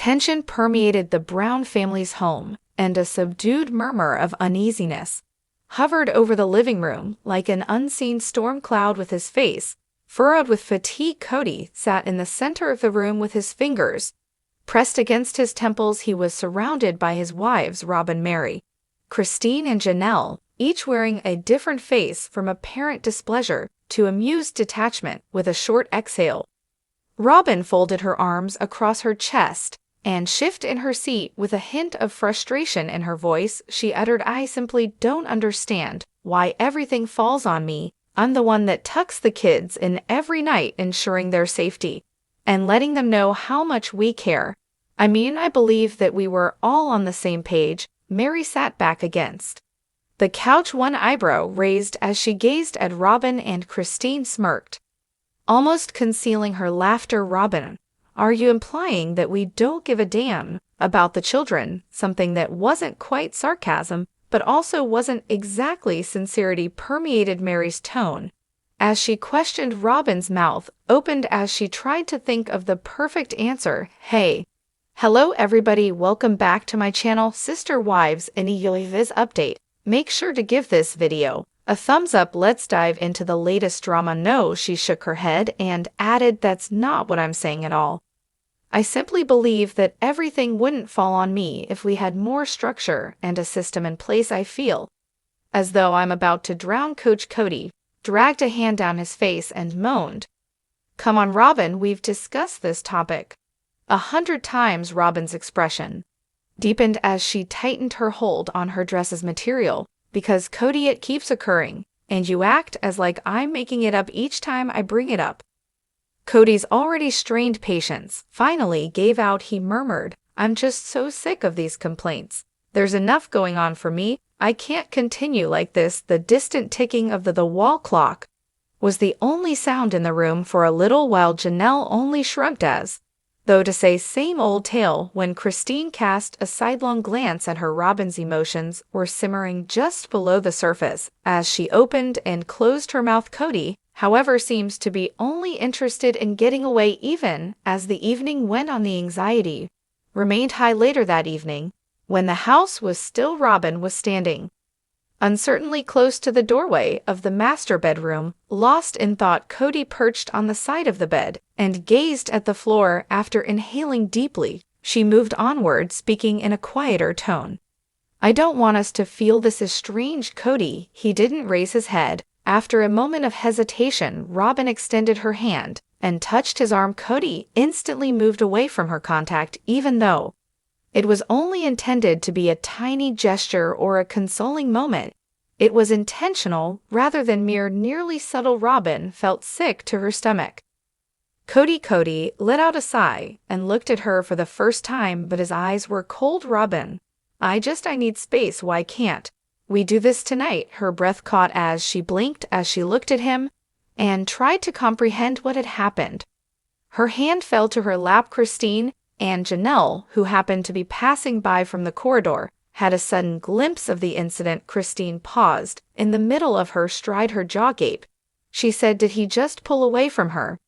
Tension permeated the Brown family's home, and a subdued murmur of uneasiness hovered over the living room like an unseen storm cloud. With his face furrowed with fatigue, Kody sat in the center of the room with his fingers pressed against his temples. He was surrounded by his wives, Robyn, Mary, Christine, and Janelle, each wearing a different face, from apparent displeasure to amused detachment. With a short exhale, Robyn folded her arms across her chest and shifted in her seat. With a hint of frustration in her voice, she uttered, "I simply don't understand why everything falls on me. I'm the one that tucks the kids in every night, ensuring their safety and letting them know how much we care. I mean, I believe that we were all on the same page." Mary sat back against the couch, one eyebrow raised as she gazed at Robyn, and Christine smirked, almost concealing her laughter. "Robyn, are you implying that we don't give a damn about the children?" Something that wasn't quite sarcasm, but also wasn't exactly sincerity, permeated Mary's tone as she questioned. Robyn's mouth opened as she tried to think of the perfect answer. "Hey, hello everybody, welcome back to my channel, Sister Wives. In this update, make sure to give this video a thumbs up. Let's dive into the latest drama." "No," she shook her head and added, "that's not what I'm saying at all. I simply believe that everything wouldn't fall on me if we had more structure and a system in place." "I feel as though I'm about to drown." Coach Kody dragged a hand down his face and moaned, "Come on, Robyn, we've discussed this topic 100 times." Robyn's expression deepened as she tightened her hold on her dress's material. "Because, Kody, it keeps occurring, and you act as like I'm making it up each time I bring it up." Kody's already strained patience finally gave out. He murmured, "I'm just so sick of these complaints. There's enough going on for me. I can't continue like this." The distant ticking of the wall clock was the only sound in the room for a little while. Janelle only shrugged as though to say, "Same old tale." When Christine cast a sidelong glance at her, Robyn's emotions were simmering just below the surface as she opened and closed her mouth. Kody, however, seems to be only interested in getting away. Even as the evening went on, the anxiety remained high. Later that evening, when the house was still, Robyn was standing uncertainly close to the doorway of the master bedroom. Lost in thought, Kody perched on the side of the bed and gazed at the floor. After inhaling deeply, she moved onward, speaking in a quieter tone, "I don't want us to feel this is strange." Kody, he didn't raise his head. After a moment of hesitation, Robyn extended her hand and touched his arm. Kody instantly moved away from her contact, even though it was only intended to be a tiny gesture or a consoling moment. It was intentional rather than mere nearly subtle. Robyn felt sick to her stomach. Kody let out a sigh and looked at her for the first time, but his eyes were cold. "Robyn, I need space. Why can't we do this tonight?" Her breath caught as she blinked as she looked at him and tried to comprehend what had happened. Her hand fell to her lap. Christine and Janelle, who happened to be passing by from the corridor, had a sudden glimpse of the incident. Christine paused in the middle of her stride, her jaw gaped. She said, "Did he just pull away from her?"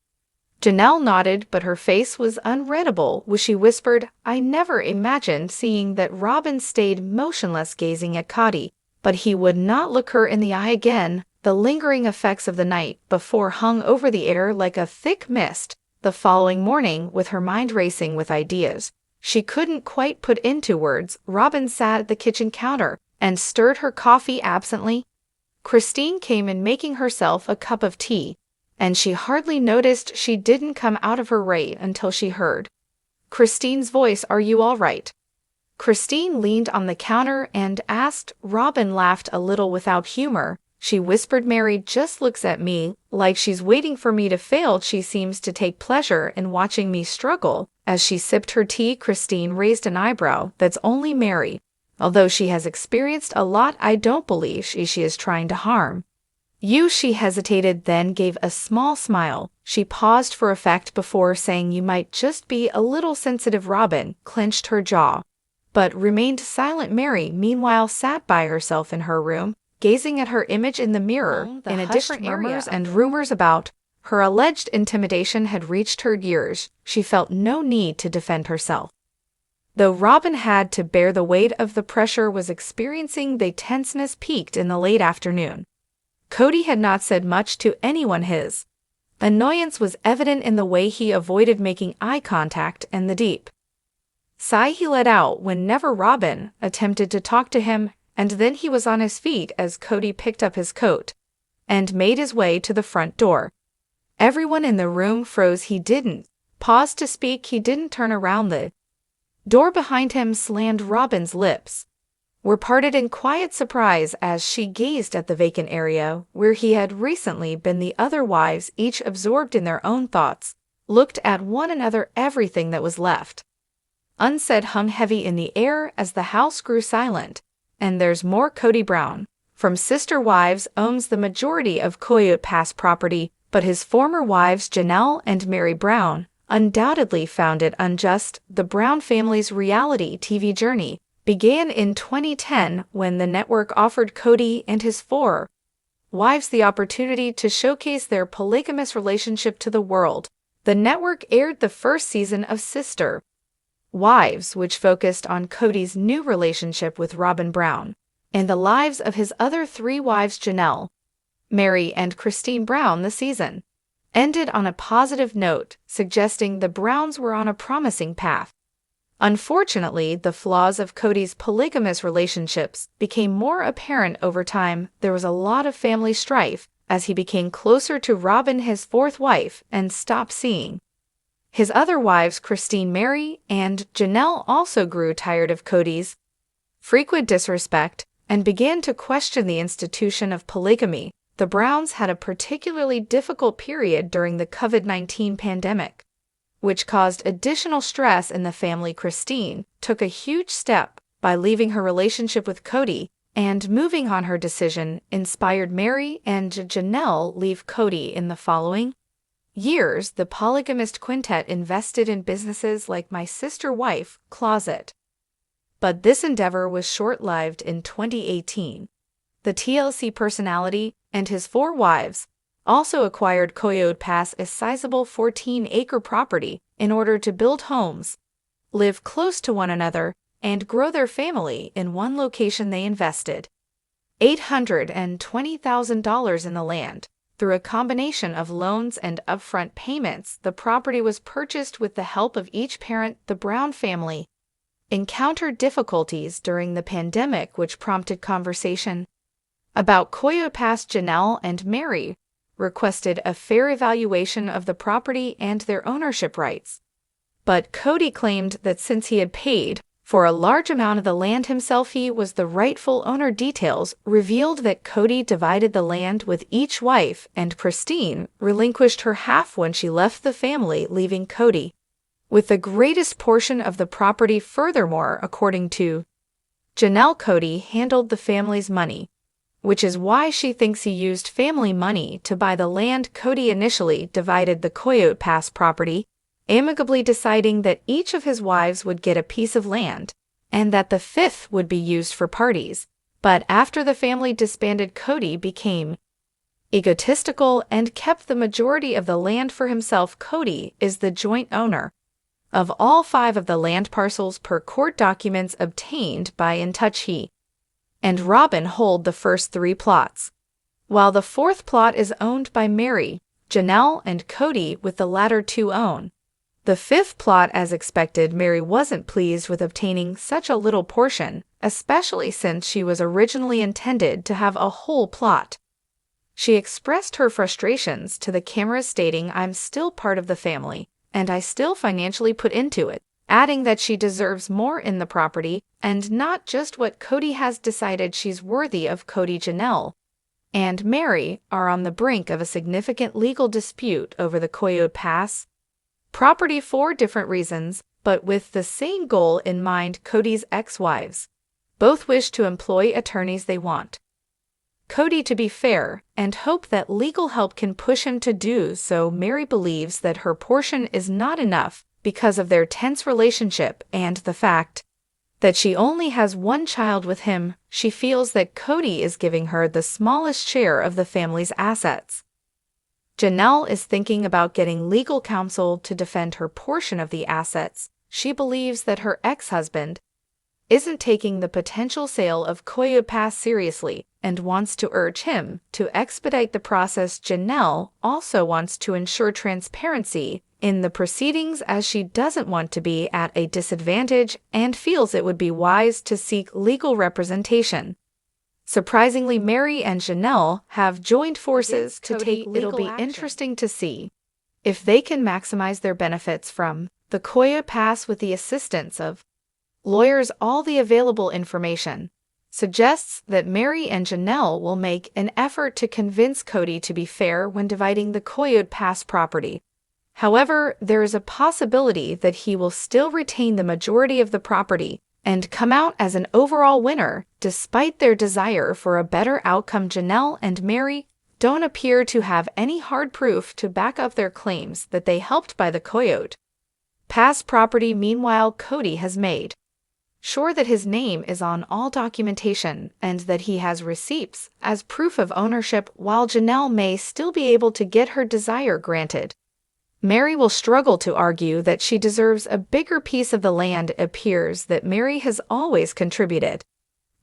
Janelle nodded, but her face was unreadable. She whispered, "I never imagined seeing that." Robyn stayed motionless, gazing at Kody, but he would not look her in the eye again. The lingering effects of the night before hung over the air like a thick mist. The following morning, with her mind racing with ideas she couldn't quite put into words, Robyn sat at the kitchen counter and stirred her coffee absently. Christine came in, making herself a cup of tea, and she hardly noticed she didn't come out of her way until she heard Christine's voice. "Are you all right?" Christine leaned on the counter and asked. Robyn laughed a little without humor. She whispered, "Mary just looks at me like she's waiting for me to fail. She seems to take pleasure in watching me struggle." As she sipped her tea, Christine raised an eyebrow. "That's only Mary. Although she has experienced a lot, I don't believe she is trying to harm you." She hesitated, then gave a small smile. She paused for effect before saying, "You might just be a little sensitive." Robyn clenched her jaw, but remained silent. Mary, meanwhile, sat by herself in her room, gazing at her image in the mirror. In a different murmurs and rumors about her alleged intimidation had reached her ears. She felt no need to defend herself. Though Robyn had to bear the weight of the pressure was experiencing, the tenseness peaked in the late afternoon. Kody had not said much to anyone. His annoyance was evident in the way he avoided making eye contact and the deep sigh he let out whenever Robyn attempted to talk to him, and then he was on his feet as Kody picked up his coat and made his way to the front door. Everyone in the room froze. He didn't pause to speak. He didn't turn around. The door behind him slammed. Robyn's lips were parted in quiet surprise as she gazed at the vacant area where he had recently been. The other wives, each absorbed in their own thoughts, looked at one another. Everything that was left unsaid hung heavy in the air as the house grew silent. And there's more. Kody Brown, from sister wives, owns the majority of Coyote Pass property, but his former wives Janelle and Mary Brown undoubtedly found it unjust. The Brown family's reality TV journey began in 2010 when the network offered Kody and his 4 wives the opportunity to showcase their polygamous relationship to the world. The network aired the first season of Sister Wives, which focused on Kody's new relationship with Robyn Brown and the lives of his other 3 wives Janelle, Mary, and Christine Brown. The season ended on a positive note, suggesting the Browns were on a promising path. Unfortunately, the flaws of Kody's polygamous relationships became more apparent over time. There was a lot of family strife as he became closer to Robyn, his 4th wife, and stopped seeing his other wives, Christine, Mary, and Janelle, also grew tired of Kody's frequent disrespect and began to question the institution of polygamy. The Browns had a particularly difficult period during the COVID-19 pandemic, which caused additional stress in the family. Christine took a huge step by leaving her relationship with Kody and moving on. Her decision inspired Mary and Janelle leave Kody. In the following years, the polygamist quintet invested in businesses like My Sister Wife Closet. But this endeavor was short-lived. In 2018, the TLC personality and his 4 wives also acquired Coyote Pass, a sizable 14-acre property, in order to build homes, live close to one another, and grow their family in one location. They invested $820,000 in the land. Through a combination of loans and upfront payments, the property was purchased with the help of each parent. The Brown family encountered difficulties during the pandemic, which prompted conversation about Coyote Pass. Janelle and Mary requested a fair evaluation of the property and their ownership rights. But Kody claimed that since he had paid for a large amount of the land himself, he was the rightful owner. Details revealed that Kody divided the land with each wife, and Christine relinquished her half when she left the family, leaving Kody with the greatest portion of the property. Furthermore, according to Janelle, Kody handled the family's money, which is why she thinks he used family money to buy the land. Kody initially divided the Coyote Pass property, amicably deciding that each of his wives would get a piece of land and that the 5th would be used for parties. But after the family disbanded, Kody became egotistical and kept the majority of the land for himself. Kody is the joint owner of all 5 of the land parcels per court documents obtained by In Touch. He and Robyn hold the first 3 plots, while the 4th plot is owned by Mary, Janelle, and Kody, with the latter 2 own the 5th plot. As expected, Mary wasn't pleased with obtaining such a little portion, especially since she was originally intended to have a whole plot. She expressed her frustrations to the cameras, stating, "I'm still part of the family, and I still financially put into it," adding that she deserves more in the property and not just what Kody has decided she's worthy of. Kody, Janelle, and Mary are on the brink of a significant legal dispute over the Coyote Pass property for different reasons, but with the same goal in mind. Kody's ex-wives both wish to employ attorneys. They want Kody to be fair and hope that legal help can push him to do so. Mary believes that her portion is not enough because of their tense relationship and the fact that she only has 1 child with him. She feels that Kody is giving her the smallest share of the family's assets. Janelle is thinking about getting legal counsel to defend her portion of the assets, she believes that her ex-husband isn't taking the potential sale of Kody Pass seriously and wants to urge him to expedite the process. Janelle also wants to ensure transparency in the proceedings, as she doesn't want to be at a disadvantage and feels it would be wise to seek legal representation. Surprisingly, Meri and Janelle have joined forces to take legal action. It'll be interesting to see if they can maximize their benefits from the Kody Pass with the assistance of lawyers. All the available information suggests that Meri and Janelle will make an effort to convince Kody to be fair when dividing the Kody Pass property. However, there is a possibility that he will still retain the majority of the property and come out as an overall winner, despite their desire for a better outcome. Janelle and Meri don't appear to have any hard proof to back up their claims that they helped buy the Kody Pass property. Meanwhile, Kody has made sure that his name is on all documentation and that he has receipts as proof of ownership. While Janelle may still be able to get her desire granted, Meri will struggle to argue that she deserves a bigger piece of the land. It appears that Meri has always contributed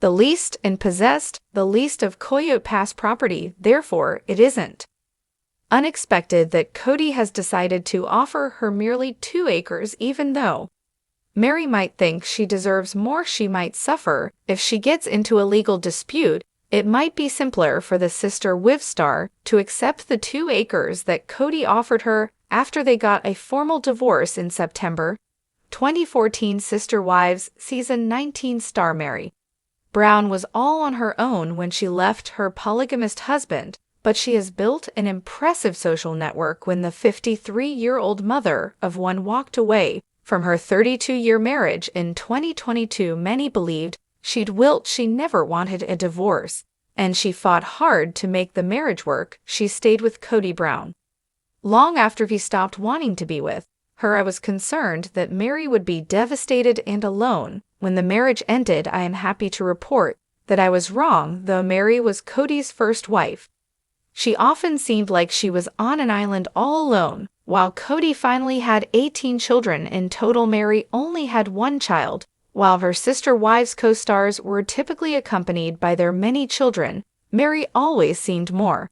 the least and possessed the least of Kody Pass property, therefore it isn't unexpected that Kody has decided to offer her merely 2 acres. Even though Meri might think she deserves more, she might suffer if she gets into a legal dispute. It might be simpler for the sister wives star to accept the 2 acres that Kody offered her after they got a formal divorce in September 2014. Sister Wives Season 19 star Meri Brown was all on her own when she left her polygamist husband, but she has built an impressive social network. When the 53-year-old mother of one walked away from her 32-year marriage in 2022, many believed she'd wilt. She never wanted a divorce, and she fought hard to make the marriage work. She stayed with Kody Brown long after he stopped wanting to be with her. I was concerned that Meri would be devastated and alone when the marriage ended. I am happy to report that I was wrong. Though Meri was Kody's first wife, she often seemed like she was on an island all alone. While Kody finally had 18 children in total, Meri only had 1 child. While her sister wives co-stars were typically accompanied by their many children, Meri always seemed more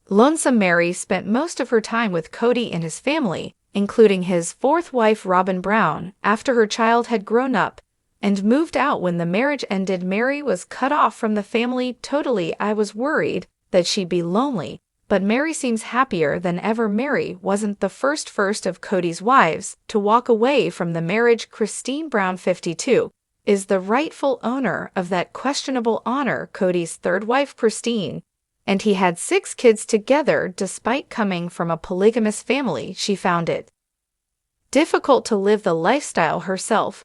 lonesome. Meri spent most of her time with Kody and his family, including his 4th wife Robyn Brown, after her child had grown up and moved out. When the marriage ended, Meri was cut off from the family totally. I was worried that she'd be lonely, but Meri seems happier than ever. Meri wasn't the first of Kody's wives to walk away from the marriage. Christine Brown, 52, is the rightful owner of that questionable honor. Kody's 3rd wife, Christine, and he had 6 kids together. Despite coming from a polygamous family, she found it difficult to live the lifestyle herself.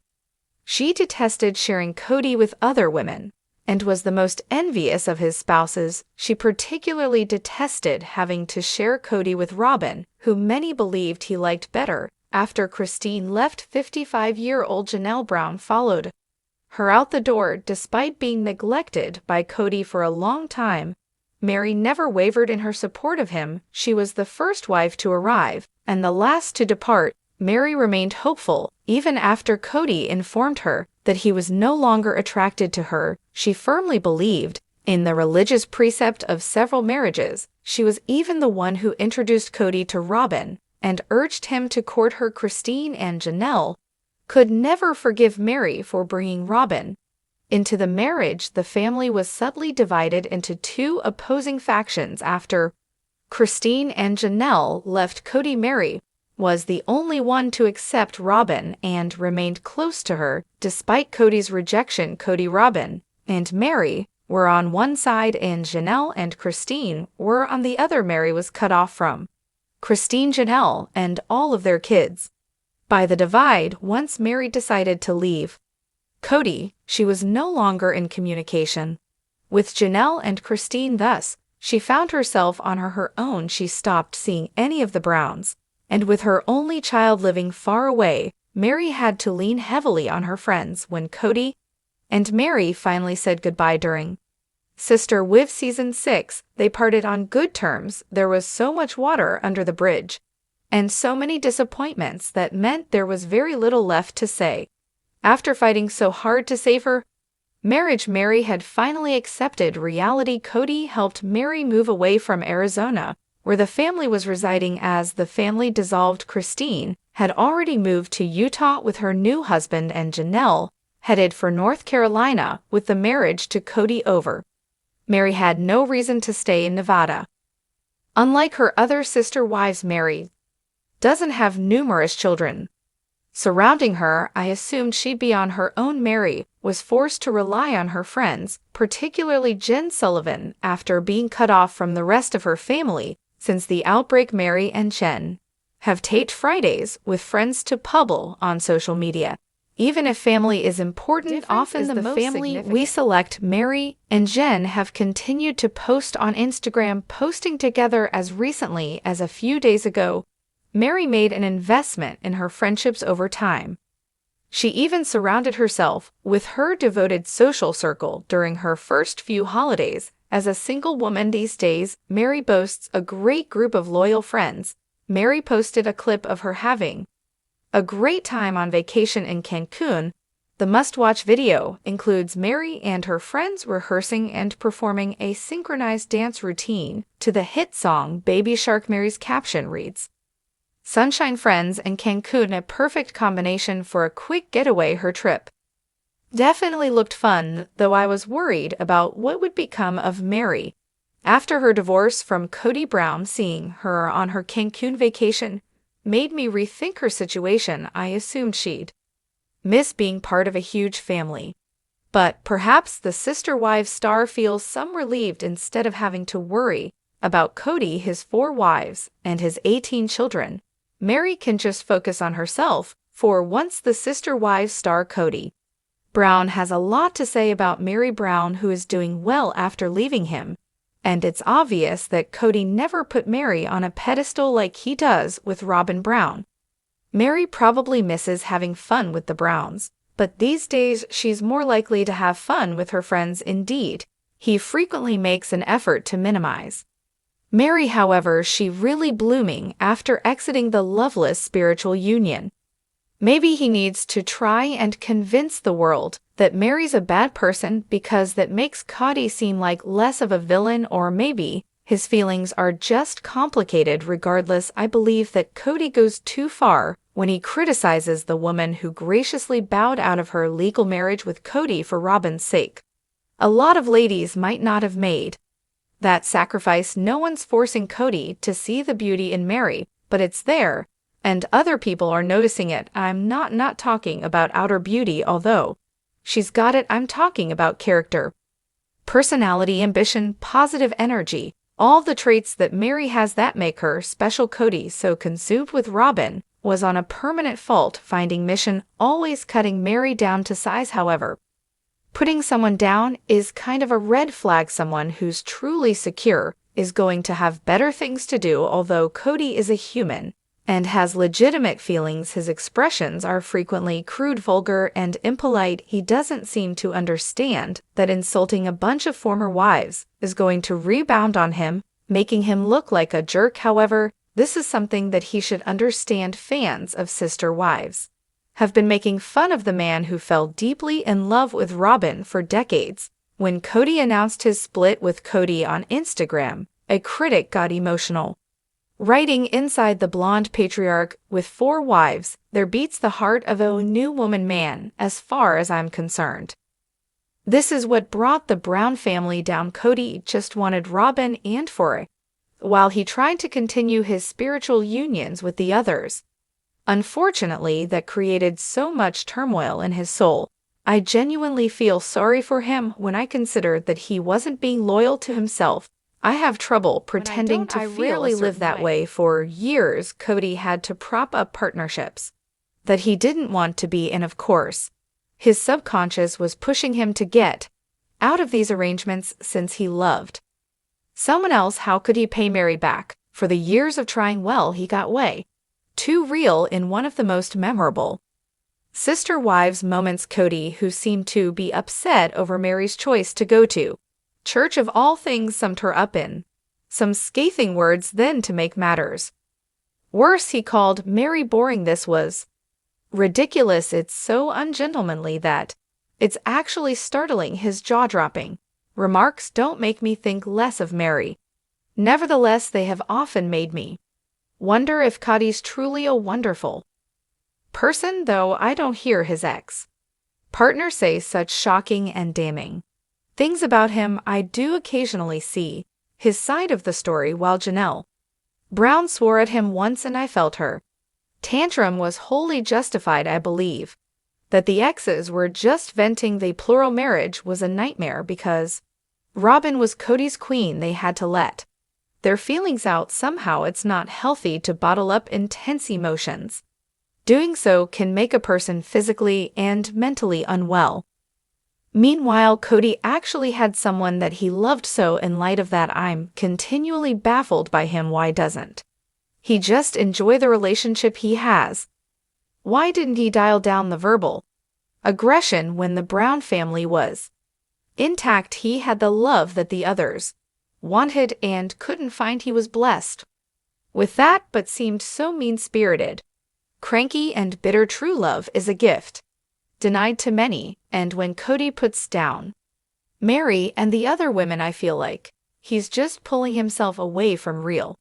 She detested sharing Kody with other women and was the most envious of his spouses. She particularly detested having to share Kody with Robyn, who many believed he liked better. After Christine left, 55-year-old Janelle Brown followed her out the door. Despite being neglected by Kody for a long time, Meri never wavered in her support of him. She was the first wife to arrive and the last to depart. Meri remained hopeful even after Kody informed her that he was no longer attracted to her. She firmly believed in the religious precept of several marriages. She was even the one who introduced Kody to Robyn and urged him to court her. Christine and Janelle could never forgive Meri for bringing Robyn into the marriage. The family was subtly divided into 2 opposing factions after Christine and Janelle left Kody. Meri was the only one to accept Robyn and remained close to her. Despite Kody's rejection, Kody, Robyn, and Meri were on one side and Janelle and Christine were on the other. Meri was cut off from Christine, Janelle, and all of their kids by the divide. Once Meri decided to leave Kody, she was no longer in communication with Janelle and Christine. Thus, she found herself on her own. She stopped seeing any of the Browns, and with her only child living far away, Meri had to lean heavily on her friends. When Kody and Meri finally said goodbye during Sister Wives Season 6, they parted on good terms. There was so much water under the bridge, and so many disappointments that meant there was very little left to say. After fighting so hard to save her marriage, Mary had finally accepted reality. Kody helped Mary move away from Arizona, where the family was residing, as the family dissolved. Christine had already moved to Utah with her new husband, and Janelle headed for North Carolina with the marriage to Kody over. Mary had no reason to stay in Nevada. Unlike her other sister wives, Mary doesn't have numerous children surrounding her. I assumed she'd be on her own. Mary was forced to rely on her friends, particularly Jen Sullivan, after being cut off from the rest of her family since the outbreak. Mary and Jen have Tate Fridays with friends to publish on social media. Even if family is important, often the family we select. Mary and Jen have continued to post on Instagram, posting together as recently as a few days ago. Mary made an investment in her friendships over time. She even surrounded herself with her devoted social circle during her first few holidays. As a single woman these days, Mary boasts a great group of loyal friends. Mary posted a clip of her having a great time on vacation in Cancun. The must-watch video includes Mary and her friends rehearsing and performing a synchronized dance routine to the hit song Baby Shark. Mary's caption reads, "Sunshine friends in Cancun, a perfect combination for a quick getaway." Her trip definitely looked fun, though I was worried about what would become of Mary after her divorce from Kody Brown. Seeing her on her Cancun vacation made me rethink her situation. I assumed she'd miss being part of a huge family. But perhaps the sister wives star feels some relieved instead of having to worry about Kody, his 4 wives, and his 18 children. Mary can just focus on herself for once. The sister wives star Kody Brown has a lot to say about Mary Brown, who is doing well after leaving him. And it's obvious that Kody never put Mary on a pedestal like he does with Robyn Brown. Mary probably misses having fun with the Browns, but these days she's more likely to have fun with her friends. Indeed, he frequently makes an effort to minimize Mary. However, she really blooming after exiting the loveless spiritual union. Maybe he needs to try and convince the world that Mary's a bad person, because that makes Kody seem like less of a villain, or maybe his feelings are just complicated. Regardless, I believe that Kody goes too far when he criticizes the woman who graciously bowed out of her legal marriage with Kody for Robyn's sake. A lot of ladies might not have made that sacrifice. No one's forcing Kody to see the beauty in Mary, but it's there, and other people are noticing it. I'm not talking about outer beauty, although she's got it. I'm talking about character, personality, ambition, positive energy, all the traits that Mary has that make her special. Kody, so consumed with Robyn, was on a permanent fault-finding mission, always cutting Mary down to size. However, putting someone down is kind of a red flag. Someone who's truly secure is going to have better things to do. Although Kody is a human and has legitimate feelings, his expressions are frequently crude, vulgar, and impolite. He doesn't seem to understand that insulting a bunch of former wives is going to rebound on him, making him look like a jerk. However, this is something that he should understand. Fans of sister wives have been making fun of the man who fell deeply in love with Robyn for decades. When Kody announced his split with Kody on Instagram, a critic got emotional, writing, "Inside the blonde patriarch with 4 wives, there beats the heart of a new woman, man, as far as I'm concerned. This is what brought the Brown family down. Kody just wanted Robyn and for it, while he tried to continue his spiritual unions with the others. Unfortunately, that created so much turmoil in his soul. I genuinely feel sorry for him when I consider that he wasn't being loyal to himself. I have trouble pretending to feel. I rarely live that way. For years, Kody had to prop up partnerships that he didn't want to be in. Of course, his subconscious was pushing him to get out of these arrangements since he loved someone else. How could he pay Mary back for the years of trying? Well, he got way too real in one of the most memorable sister wives moments. Kody, who seemed to be upset over Mary's choice to go to church of all things, summed her up in some scathing words. Then, to make matters Worse, he called Mary boring. This was ridiculous. It's so ungentlemanly that it's actually startling. His jaw-dropping remarks don't make me think less of Mary. Nevertheless, they have often made me wonder if Kody's truly a wonderful person, though I don't hear his ex-partner say such shocking and damning things about him. I do occasionally see his side of the story. While Janelle Brown swore at him once and I felt her tantrum was wholly justified, I believe that the exes were just venting. The plural marriage was a nightmare because Robyn was Kody's queen. They had to let their feelings out somehow. It's not healthy to bottle up intense emotions. Doing so can make a person physically and mentally unwell. Meanwhile, Kody actually had someone that he loved, so in light of that, I'm continually baffled by him. Why doesn't he just enjoy the relationship he has? Why didn't he dial down the verbal aggression when the Brown family was intact? He had the love that the others wanted and couldn't find. He was blessed with that, but seemed so mean-spirited, cranky, and bitter. True love is a gift denied to many, and when Kody puts down Mary and the other women, I feel like he's just pulling himself away from real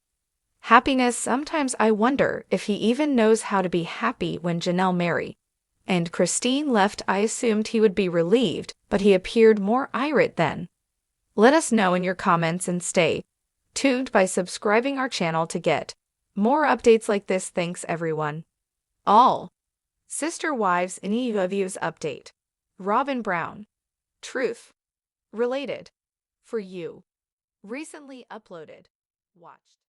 happiness. Sometimes I wonder if he even knows how to be happy. When Janelle, Mary, and Christine left, I assumed he would be relieved, but he appeared more irate then. Let us know in your comments and stay tuned by subscribing our channel to get more updates like this. Thanks everyone. All Sister Wives in reviews update. Robyn Brown. Truth related for you. Recently uploaded. Watched.